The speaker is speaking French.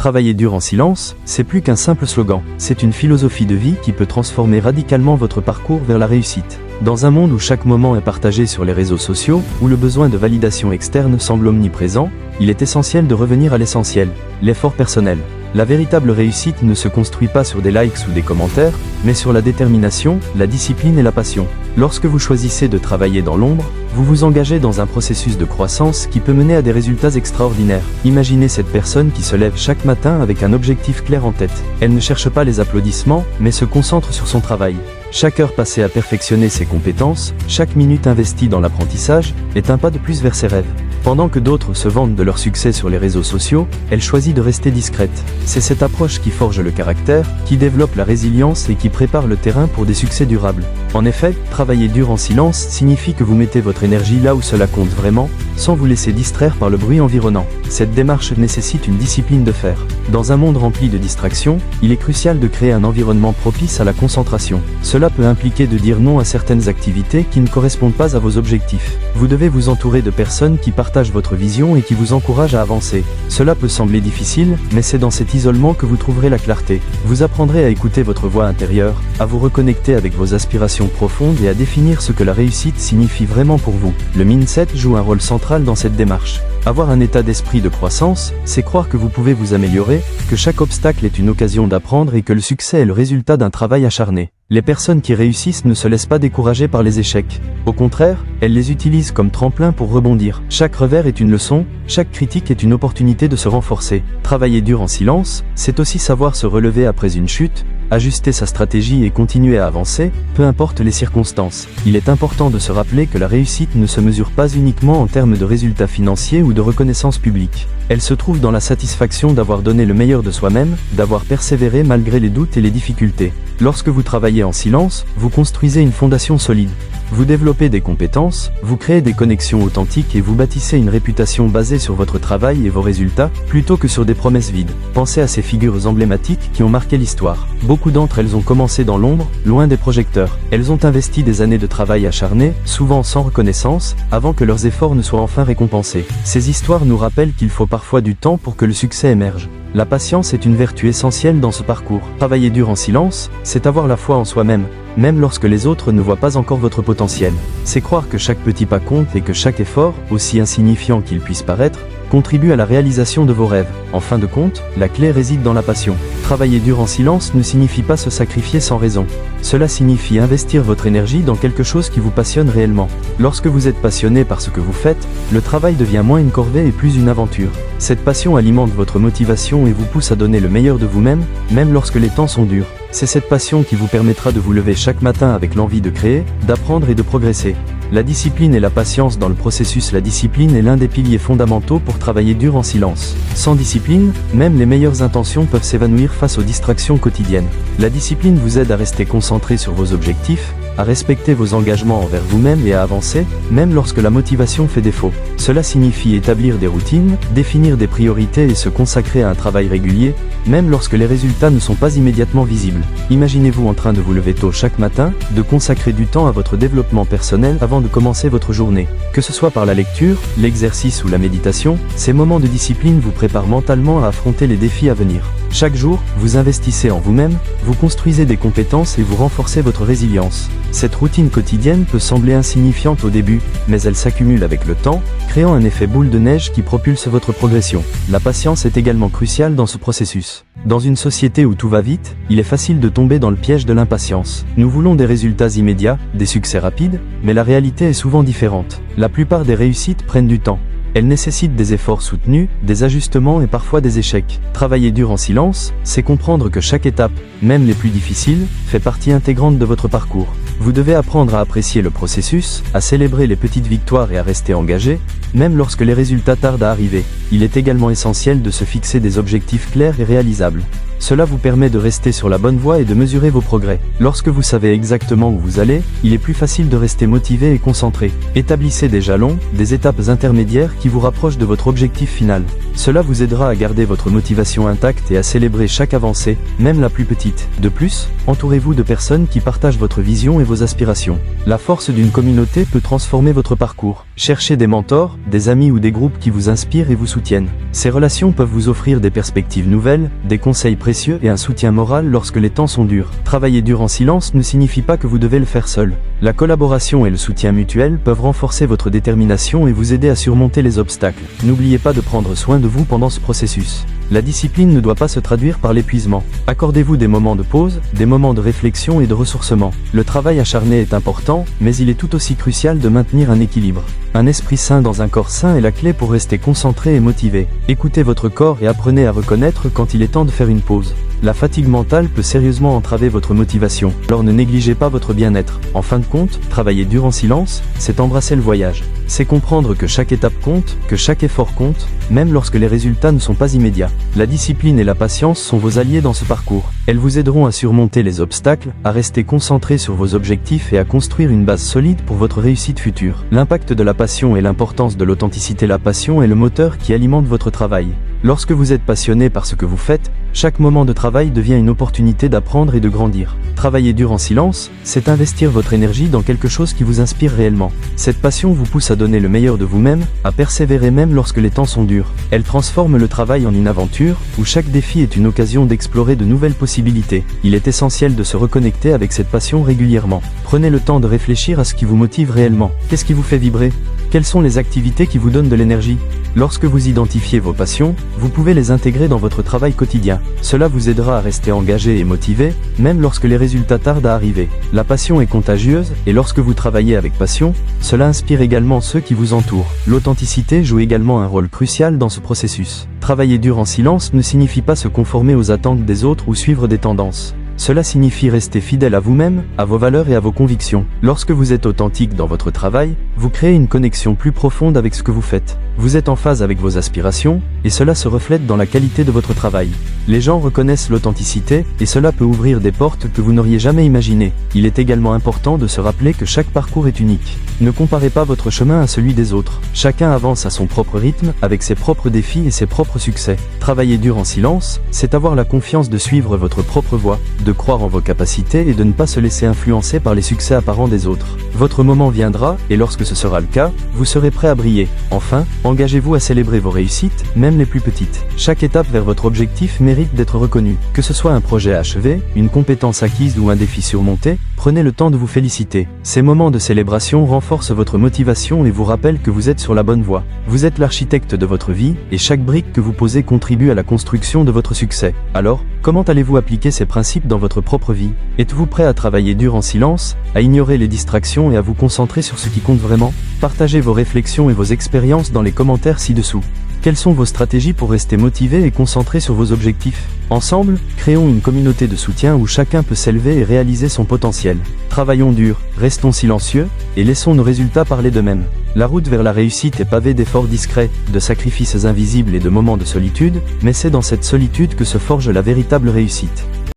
Travailler dur en silence, c'est plus qu'un simple slogan, c'est une philosophie de vie qui peut transformer radicalement votre parcours vers la réussite. Dans un monde où chaque moment est partagé sur les réseaux sociaux, où le besoin de validation externe semble omniprésent, il est essentiel de revenir à l'essentiel, l'effort personnel. La véritable réussite ne se construit pas sur des likes ou des commentaires, mais sur la détermination, la discipline et la passion. Lorsque vous choisissez de travailler dans l'ombre, vous vous engagez dans un processus de croissance qui peut mener à des résultats extraordinaires. Imaginez cette personne qui se lève chaque matin avec un objectif clair en tête. Elle ne cherche pas les applaudissements, mais se concentre sur son travail. Chaque heure passée à perfectionner ses compétences, chaque minute investie dans l'apprentissage, est un pas de plus vers ses rêves. Pendant que d'autres se vantent de leur succès sur les réseaux sociaux, elle choisit de rester discrète. C'est cette approche qui forge le caractère, qui développe la résilience et qui prépare le terrain pour des succès durables. En effet, travailler dur en silence signifie que vous mettez votre énergie là où cela compte vraiment, sans vous laisser distraire par le bruit environnant. Cette démarche nécessite une discipline de fer. Dans un monde rempli de distractions, il est crucial de créer un environnement propice à la concentration. Cela peut impliquer de dire non à certaines activités qui ne correspondent pas à vos objectifs. Vous devez vous entourer de personnes qui partagent votre vision et qui vous encouragent à avancer. Cela peut sembler difficile, mais c'est dans cet isolement que vous trouverez la clarté. Vous apprendrez à écouter votre voix intérieure, à vous reconnecter avec vos aspirations profondes et à définir ce que la réussite signifie vraiment pour vous. Le mindset joue un rôle central dans cette démarche. Avoir un état d'esprit de croissance, c'est croire que vous pouvez vous améliorer, que chaque obstacle est une occasion d'apprendre et que le succès est le résultat d'un travail acharné. Les personnes qui réussissent ne se laissent pas décourager par les échecs. Au contraire, elles les utilisent comme tremplin pour rebondir. Chaque revers est une leçon, chaque critique est une opportunité de se renforcer. Travailler dur en silence, c'est aussi savoir se relever après une chute, ajuster sa stratégie et continuer à avancer, peu importe les circonstances. Il est important de se rappeler que la réussite ne se mesure pas uniquement en termes de résultats financiers ou de reconnaissance publique. Elle se trouve dans la satisfaction d'avoir donné le meilleur de soi-même, d'avoir persévéré malgré les doutes et les difficultés. Lorsque vous travaillez en silence, vous construisez une fondation solide. Vous développez des compétences, vous créez des connexions authentiques et vous bâtissez une réputation basée sur votre travail et vos résultats, plutôt que sur des promesses vides. Pensez à ces figures emblématiques qui ont marqué l'histoire. Beaucoup d'entre elles ont commencé dans l'ombre, loin des projecteurs. Elles ont investi des années de travail acharné, souvent sans reconnaissance, avant que leurs efforts ne soient enfin récompensés. Ces histoires nous rappellent qu'il faut parfois du temps pour que le succès émerge. La patience est une vertu essentielle dans ce parcours. Travailler dur en silence, c'est avoir la foi en soi-même, même lorsque les autres ne voient pas encore votre potentiel. C'est croire que chaque petit pas compte et que chaque effort, aussi insignifiant qu'il puisse paraître, contribue à la réalisation de vos rêves. En fin de compte, la clé réside dans la passion. Travailler dur en silence ne signifie pas se sacrifier sans raison. Cela signifie investir votre énergie dans quelque chose qui vous passionne réellement. Lorsque vous êtes passionné par ce que vous faites, le travail devient moins une corvée et plus une aventure. Cette passion alimente votre motivation et vous pousse à donner le meilleur de vous-même, même lorsque les temps sont durs. C'est cette passion qui vous permettra de vous lever chaque matin avec l'envie de créer, d'apprendre et de progresser. La discipline et la patience dans le processus. La discipline est l'un des piliers fondamentaux pour travailler dur en silence. Sans discipline, même les meilleures intentions peuvent s'évanouir face aux distractions quotidiennes. La discipline vous aide à rester concentré sur vos objectifs, à respecter vos engagements envers vous-même et à avancer, même lorsque la motivation fait défaut. Cela signifie établir des routines, définir des priorités et se consacrer à un travail régulier, même lorsque les résultats ne sont pas immédiatement visibles. Imaginez-vous en train de vous lever tôt chaque matin, de consacrer du temps à votre développement personnel avant de commencer votre journée. Que ce soit par la lecture, l'exercice ou la méditation, ces moments de discipline vous préparent mentalement à affronter les défis à venir. Chaque jour, vous investissez en vous-même, vous construisez des compétences et vous renforcez votre résilience. Cette routine quotidienne peut sembler insignifiante au début, mais elle s'accumule avec le temps, créant un effet boule de neige qui propulse votre progression. La patience est également cruciale dans ce processus. Dans une société où tout va vite, il est facile de tomber dans le piège de l'impatience. Nous voulons des résultats immédiats, des succès rapides, mais la réalité est souvent différente. La plupart des réussites prennent du temps. Elles nécessitent des efforts soutenus, des ajustements et parfois des échecs. Travailler dur en silence, c'est comprendre que chaque étape, même les plus difficiles, fait partie intégrante de votre parcours. Vous devez apprendre à apprécier le processus, à célébrer les petites victoires et à rester engagé, même lorsque les résultats tardent à arriver. Il est également essentiel de se fixer des objectifs clairs et réalisables. Cela vous permet de rester sur la bonne voie et de mesurer vos progrès. Lorsque vous savez exactement où vous allez, il est plus facile de rester motivé et concentré. Établissez des jalons, des étapes intermédiaires qui vous rapprochent de votre objectif final. Cela vous aidera à garder votre motivation intacte et à célébrer chaque avancée, même la plus petite. De plus, entourez-vous de personnes qui partagent votre vision et vos aspirations. La force d'une communauté peut transformer votre parcours. Cherchez des mentors, des amis ou des groupes qui vous inspirent et vous soutiennent. Ces relations peuvent vous offrir des perspectives nouvelles, des conseils précieux et un soutien moral lorsque les temps sont durs. Travailler dur en silence ne signifie pas que vous devez le faire seul. La collaboration et le soutien mutuel peuvent renforcer votre détermination et vous aider à surmonter les obstacles. N'oubliez pas de prendre soin de vous pendant ce processus. La discipline ne doit pas se traduire par l'épuisement. Accordez-vous des moments de pause, des moments de réflexion et de ressourcement. Le travail acharné est important, mais il est tout aussi crucial de maintenir un équilibre. Un esprit sain dans un corps sain est la clé pour rester concentré et motivé. Écoutez votre corps et apprenez à reconnaître quand il est temps de faire une pause. La fatigue mentale peut sérieusement entraver votre motivation, alors ne négligez pas votre bien-être. En fin de compte, travailler dur en silence, c'est embrasser le voyage. C'est comprendre que chaque étape compte, que chaque effort compte, même lorsque les résultats ne sont pas immédiats. La discipline et la patience sont vos alliés dans ce parcours. Elles vous aideront à surmonter les obstacles, à rester concentré sur vos objectifs et à construire une base solide pour votre réussite future. L'impact de la passion et l'importance de l'authenticité. La passion est le moteur qui alimente votre travail. Lorsque vous êtes passionné par ce que vous faites, chaque moment de travail devient une opportunité d'apprendre et de grandir. Travailler dur en silence, c'est investir votre énergie dans quelque chose qui vous inspire réellement. Cette passion vous pousse à donner le meilleur de vous-même, à persévérer même lorsque les temps sont durs. Elle transforme le travail en une aventure, où chaque défi est une occasion d'explorer de nouvelles possibilités. Il est essentiel de se reconnecter avec cette passion régulièrement. Prenez le temps de réfléchir à ce qui vous motive réellement. Qu'est-ce qui vous fait vibrer ? Quelles sont les activités qui vous donnent de l'énergie ? Lorsque vous identifiez vos passions, vous pouvez les intégrer dans votre travail quotidien. Cela vous aidera à rester engagé et motivé, même lorsque les résultats tardent à arriver. La passion est contagieuse, et lorsque vous travaillez avec passion, cela inspire également ceux qui vous entourent. L'authenticité joue également un rôle crucial dans ce processus. Travailler dur en silence ne signifie pas se conformer aux attentes des autres ou suivre des tendances. Cela signifie rester fidèle à vous-même, à vos valeurs et à vos convictions. Lorsque vous êtes authentique dans votre travail, vous créez une connexion plus profonde avec ce que vous faites. Vous êtes en phase avec vos aspirations, et cela se reflète dans la qualité de votre travail. Les gens reconnaissent l'authenticité, et cela peut ouvrir des portes que vous n'auriez jamais imaginées. Il est également important de se rappeler que chaque parcours est unique. Ne comparez pas votre chemin à celui des autres. Chacun avance à son propre rythme, avec ses propres défis et ses propres succès. Travailler dur en silence, c'est avoir la confiance de suivre votre propre voie, de croire en vos capacités et de ne pas se laisser influencer par les succès apparents des autres. Votre moment viendra, et lorsque ce sera le cas, vous serez prêt à briller. Enfin, engagez-vous à célébrer vos réussites, même les plus petites. Chaque étape vers votre objectif mérite d'être reconnue. Que ce soit un projet achevé, une compétence acquise ou un défi surmonté, prenez le temps de vous féliciter. Ces moments de célébration renforcent votre motivation et vous rappellent que vous êtes sur la bonne voie. Vous êtes l'architecte de votre vie, et chaque brique que vous posez contribue à la construction de votre succès. Alors, comment allez-vous appliquer ces principes dans votre propre vie ? Êtes-vous prêt à travailler dur en silence, à ignorer les distractions et à vous concentrer sur ce qui compte vraiment ? Partagez vos réflexions et vos expériences dans les commentaires ci-dessous. Quelles sont vos stratégies pour rester motivé et concentré sur vos objectifs ? Ensemble, créons une communauté de soutien où chacun peut s'élever et réaliser son potentiel. Travaillons dur, restons silencieux, et laissons nos résultats parler d'eux-mêmes. La route vers la réussite est pavée d'efforts discrets, de sacrifices invisibles et de moments de solitude, mais c'est dans cette solitude que se forge la véritable réussite.